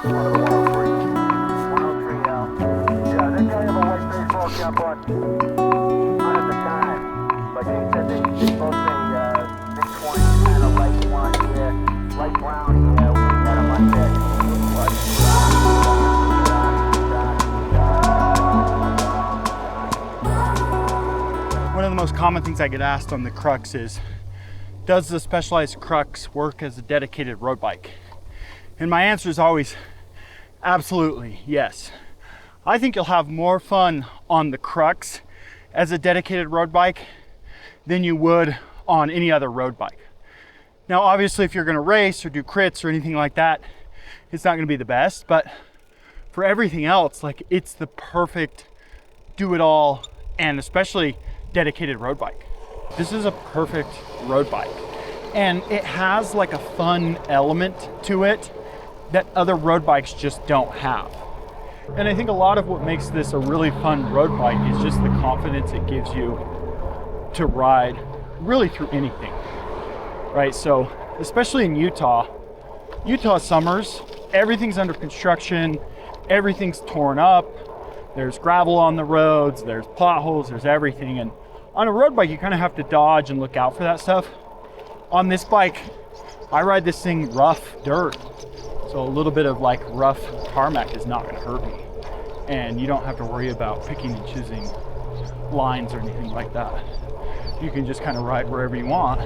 One of the most common things I get asked on the Crux is, does the Specialized Crux work as a dedicated road bike? And my answer is always, absolutely, yes. I think you'll have more fun on the Crux as a dedicated road bike than you would on any other road bike. Now, obviously, if you're gonna race or do crits or anything like that, it's not gonna be the best, but for everything else, like, it's the perfect do-it-all, and especially dedicated road bike. This is a perfect road bike, and it has like a fun element to it that other road bikes just don't have. And I think a lot of what makes this a really fun road bike is just the confidence it gives you to ride really through anything, right? So especially in Utah summers, everything's under construction, everything's torn up, there's gravel on the roads, there's potholes, there's everything. And on a road bike, you kind of have to dodge and look out for that stuff. On this bike, I ride this thing rough dirt. So a little bit of like rough tarmac is not gonna hurt me. And you don't have to worry about picking and choosing lines or anything like that. You can just kind of ride wherever you want.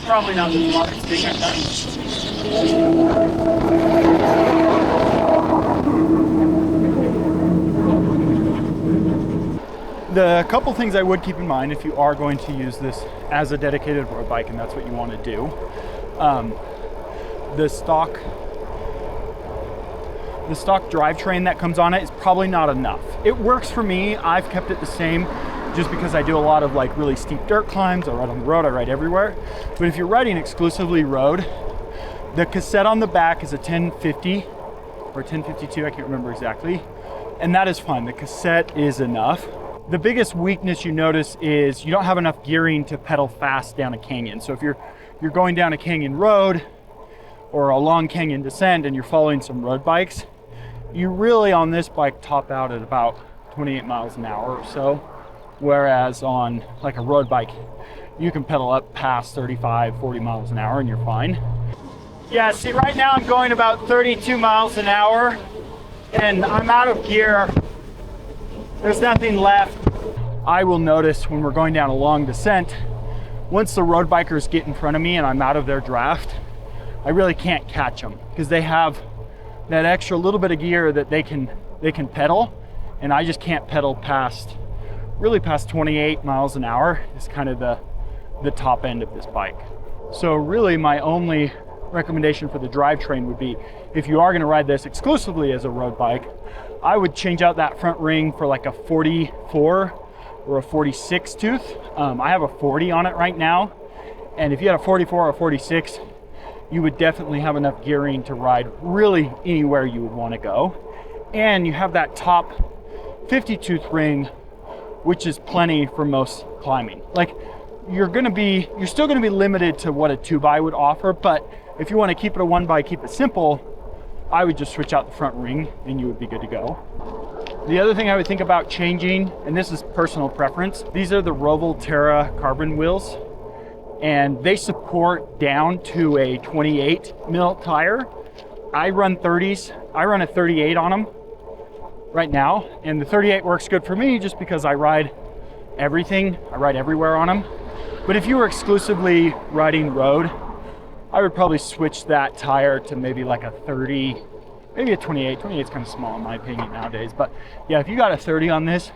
Probably not the smartest thing I've done. The couple things I would keep in mind if you are going to use this as a dedicated road bike, and that's what you want to do, the stock drivetrain that comes on it is probably not enough. It works for me. I've kept it the same just because I do a lot of like really steep dirt climbs. I ride on the road, I ride everywhere. But if you're riding exclusively road, the cassette on the back is a 1050 or 1052, I can't remember exactly. And that is fine, the cassette is enough. The biggest weakness you notice is you don't have enough gearing to pedal fast down a canyon. So if you're going down a canyon road or a long canyon descent and you're following some road bikes, you really on this bike top out at about 28 miles an hour or so. Whereas on like a road bike, you can pedal up past 35, 40 miles an hour and you're fine. Yeah, see right now I'm going about 32 miles an hour and I'm out of gear. There's nothing left. I will notice when we're going down a long descent, once the road bikers get in front of me and I'm out of their draft, I really can't catch them because they have that extra little bit of gear that they can pedal, and I just can't pedal past 28 miles an hour is kind of the top end of this bike. So really my only recommendation for the drivetrain would be, if you are going to ride this exclusively as a road bike, I would change out that front ring for like a 44 or a 46 tooth. I have a 40 on it right now, and if you had a 44 or 46, you would definitely have enough gearing to ride really anywhere you would want to go. And you have that top 50 tooth ring, which is plenty for most climbing. Like you're still gonna be limited to what a 2x would offer, but if you want to keep it a 1x, keep it simple, I would just switch out the front ring and you would be good to go. The other thing I would think about changing, and this is personal preference, these are the Roval Terra carbon wheels, and they support down to a 28 mil tire. I run 30s, I run a 38 on them right now, and the 38 works good for me just because I ride everything, I ride everywhere on them. But if you were exclusively riding road, I would probably switch that tire to maybe like a 30, maybe a 28. 28 is kind of small in my opinion nowadays, but yeah, if you got a 30 on this,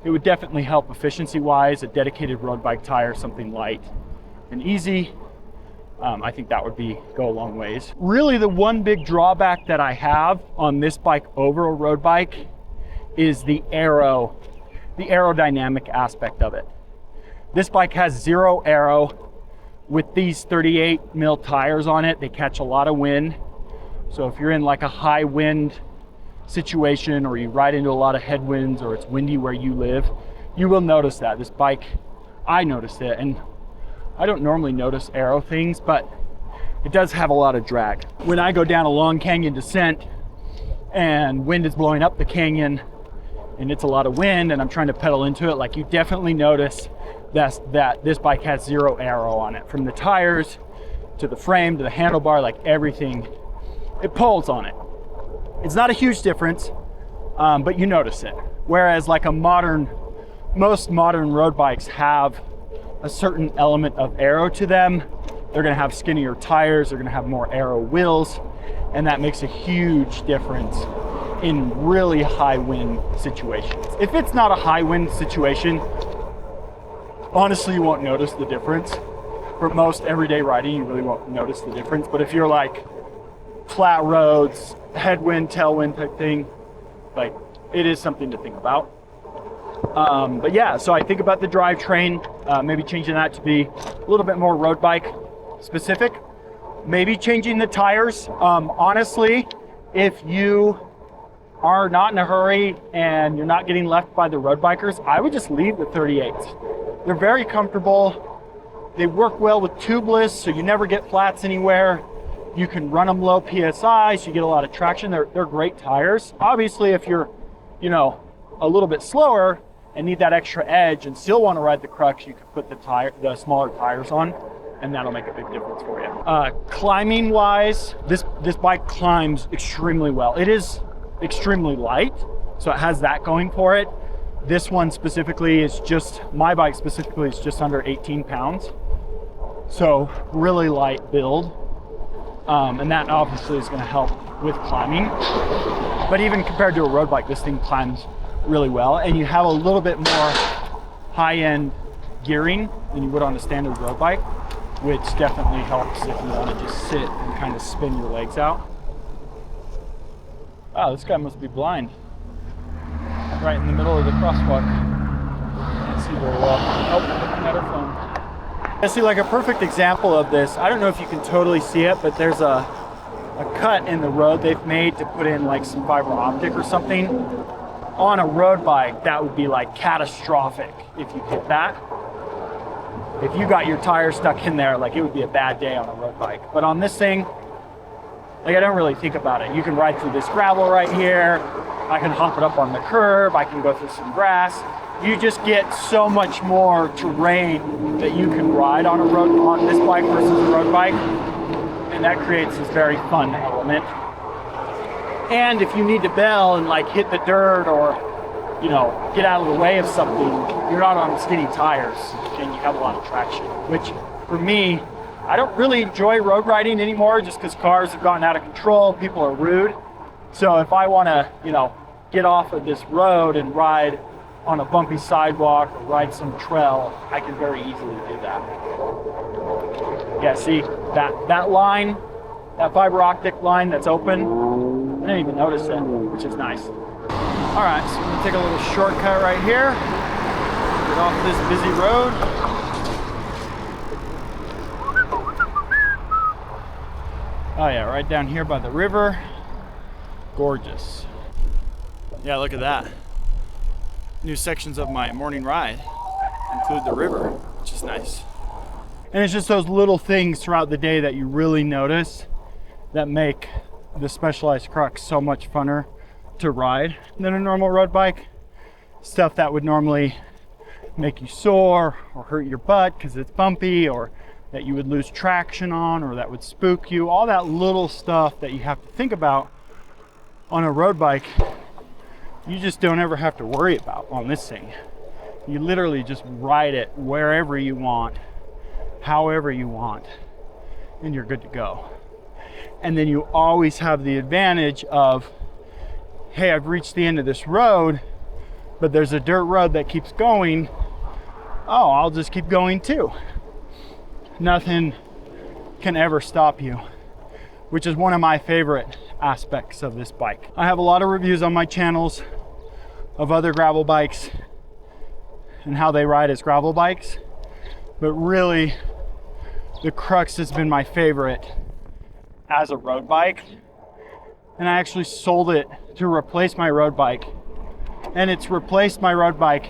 it would definitely help efficiency wise. A dedicated road bike tire, something light and easy, I think that would go a long ways. Really the one big drawback that I have on this bike over a road bike is the aerodynamic aspect of it. This bike has 0 aero. With these 38 mil tires on it, they catch a lot of wind. So if you're in like a high wind situation or you ride into a lot of headwinds or it's windy where you live, you will notice that. This bike I noticed it, and I don't normally notice aero things, but it does have a lot of drag. When I go down a long canyon descent and wind is blowing up the canyon and it's a lot of wind and I'm trying to pedal into it, like, you definitely notice that this bike has zero aero on it. From the tires to the frame to the handlebar, like everything, it pulls on it. It's not a huge difference, but you notice it. Whereas like most modern road bikes have a certain element of aero to them. They're gonna have skinnier tires, they're gonna have more aero wheels, and that makes a huge difference in really high wind situations. If it's not a high wind situation, honestly, you won't notice the difference. For most everyday riding, you really won't notice the difference. But if you're like flat roads, headwind, tailwind type thing, like, it is something to think about. But yeah, so I think about the drivetrain, maybe changing that to be a little bit more road bike specific. Maybe changing the tires. Honestly, if you are not in a hurry and you're not getting left by the road bikers, I would just leave the 38s. They're very comfortable. They work well with tubeless, so you never get flats anywhere. You can run them low PSI, so you get a lot of traction. They're great tires. Obviously, if you're, you know, a little bit slower and need that extra edge and still want to ride the Crux, you can put the smaller tires on, and that'll make a big difference for you. Climbing wise, this bike climbs extremely well. It is extremely light, so it has that going for it. This one specifically is my bike specifically is just under 18 pounds. So really light build. And that obviously is gonna help with climbing. But even compared to a road bike, this thing climbs really well. And you have a little bit more high-end gearing than you would on a standard road bike, which definitely helps if you wanna just sit and kind of spin your legs out. Wow, this guy must be blind. Right in the middle of the crosswalk. Can't see very well. Oh, looking at her phone. I see like a perfect example of this. I don't know if you can totally see it, but there's a cut in the road they've made to put in like some fiber optic or something. On a road bike, that would be like catastrophic if you hit that. If you got your tire stuck in there, like, it would be a bad day on a road bike. But on this thing, like, I don't really think about it. You can ride through this gravel right here. I can hop it up on the curb. I can go through some grass. You just get so much more terrain that you can ride on this bike versus a road bike. And that creates this very fun element. And if you need to bail and like hit the dirt or, you know, get out of the way of something, you're not on skinny tires and you have a lot of traction, which for me, I don't really enjoy road riding anymore just because cars have gotten out of control, people are rude. So if I want to, you know, get off of this road and ride on a bumpy sidewalk or ride some trail, I can very easily do that. Yeah, see that line, that fiber optic line that's open, I didn't even notice it, which is nice. All right, so I'm gonna take a little shortcut right here, get off this busy road. Oh yeah, right down here by the river. Gorgeous. Yeah, look at that. New sections of my morning ride include the river, which is nice. And it's just those little things throughout the day that you really notice that make the Specialized Crux so much funner to ride than a normal road bike. Stuff that would normally make you sore or hurt your butt because it's bumpy, or that you would lose traction on, or that would spook you. All that little stuff that you have to think about on a road bike, you just don't ever have to worry about on this thing. You literally just ride it wherever you want, however you want, and you're good to go. And then you always have the advantage of, hey, I've reached the end of this road, but there's a dirt road that keeps going. Oh, I'll just keep going too. Nothing can ever stop you, which is one of my favorite aspects of this bike. I have a lot of reviews on my channels of other gravel bikes and how they ride as gravel bikes, but really the Crux has been my favorite as a road bike. And I actually sold it to replace my road bike, and it's replaced my road bike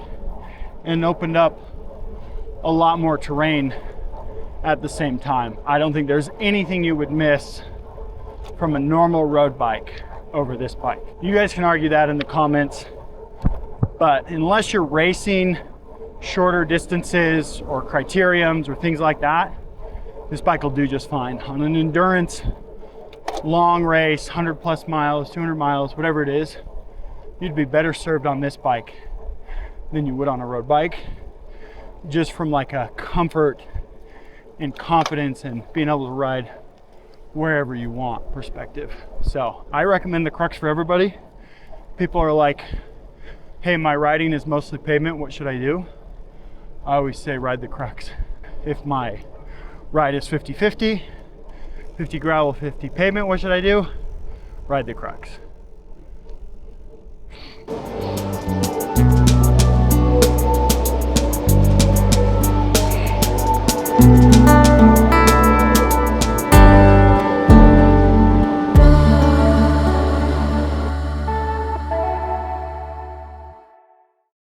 and opened up a lot more terrain at the same time. I don't think there's anything you would miss from a normal road bike over this bike. You guys can argue that in the comments, but unless you're racing shorter distances or criteriums or things like that, this bike will do just fine. On an endurance long race, 100 plus miles, 200 miles, whatever it is, you'd be better served on this bike than you would on a road bike, just from like a comfort and confidence and being able to ride wherever you want perspective. So I recommend the Crux for everybody. People are like, hey, my riding is mostly pavement, what should I do? I always say ride the Crux. If my ride is 50-50, 50 gravel, 50 pavement, what should I do? Ride the Crux.